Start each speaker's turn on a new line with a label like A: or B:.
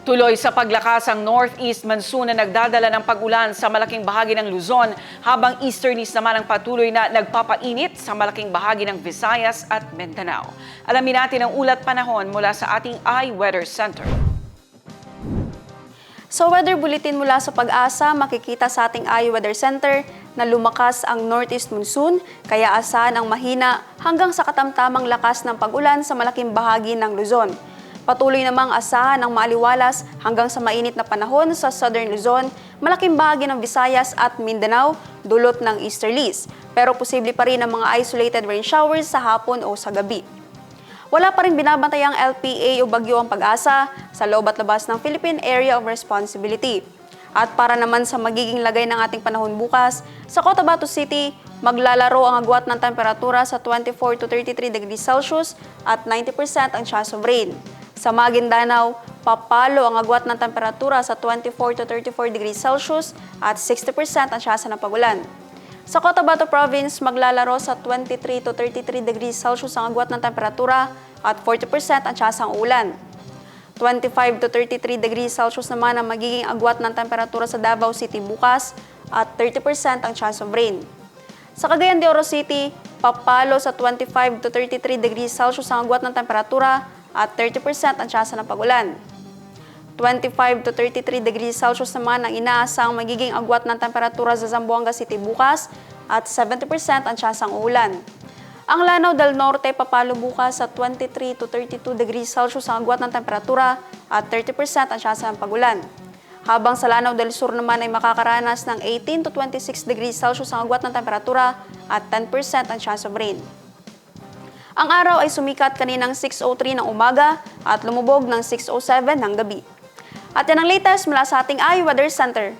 A: Tuloy sa paglakas ang northeast monsoon na nagdadala ng pag-ulan sa malaking bahagi ng Luzon, habang easterlies naman ang patuloy na nagpapainit sa malaking bahagi ng Visayas at Mindanao. Alamin natin ang ulat panahon mula sa ating iWeather Center.
B: Sa weather bulletin mula sa Pag-asa, makikita sa ating iWeather Center na lumakas ang northeast monsoon, kaya asahan ang mahina hanggang sa katamtamang lakas ng pag-ulan sa malaking bahagi ng Luzon. Patuloy namang asahan ang maaliwalas hanggang sa mainit na panahon sa Southern Luzon, malaking bahagi ng Visayas at Mindanao, dulot ng easterlies. Pero posible pa rin ang mga isolated rain showers sa hapon o sa gabi. Wala pa rin binabantayang LPA o bagyo ang Pag-asa sa loob at labas ng Philippine Area of Responsibility. At para naman sa magiging lagay ng ating panahon bukas, sa Cotabato City, maglalaro ang agwat ng temperatura sa 24 to 33 degrees Celsius at 90% ang chance of rain. Sa Maguindanao, papalo ang agwat ng temperatura sa 24 to 34 degrees Celsius at 60% ang tsansa ng pag-ulan. Sa Cotabato Province, maglalaro sa 23 to 33 degrees Celsius ang agwat ng temperatura at 40% ang tsansa ng ulan. 25 to 33 degrees Celsius naman ang magiging agwat ng temperatura sa Davao City bukas at 30% ang chance of rain. Sa Cagayan de Oro City, papalo sa 25 to 33 degrees Celsius ang agwat ng temperatura at 30% ang tsansa ng pag-ulan. 25 to 33 degrees Celsius naman ang inaasang magiging agwat ng temperatura sa Zamboanga City bukas at 70% ang tsansa ng ulan. Ang Lanao del Norte papalo bukas sa 23 to 32 degrees Celsius ang agwat ng temperatura at 30% ang tsansa ng pag-ulan. Habang sa Lanao del Sur naman ay makakaranas ng 18 to 26 degrees Celsius ang agwat ng temperatura at 10% ang chance of rain. Ang araw ay sumikat kaninang 6:03 ng umaga at lumubog ng 6:07 ng gabi. At yan ang latest mula sa ating iWeather Center.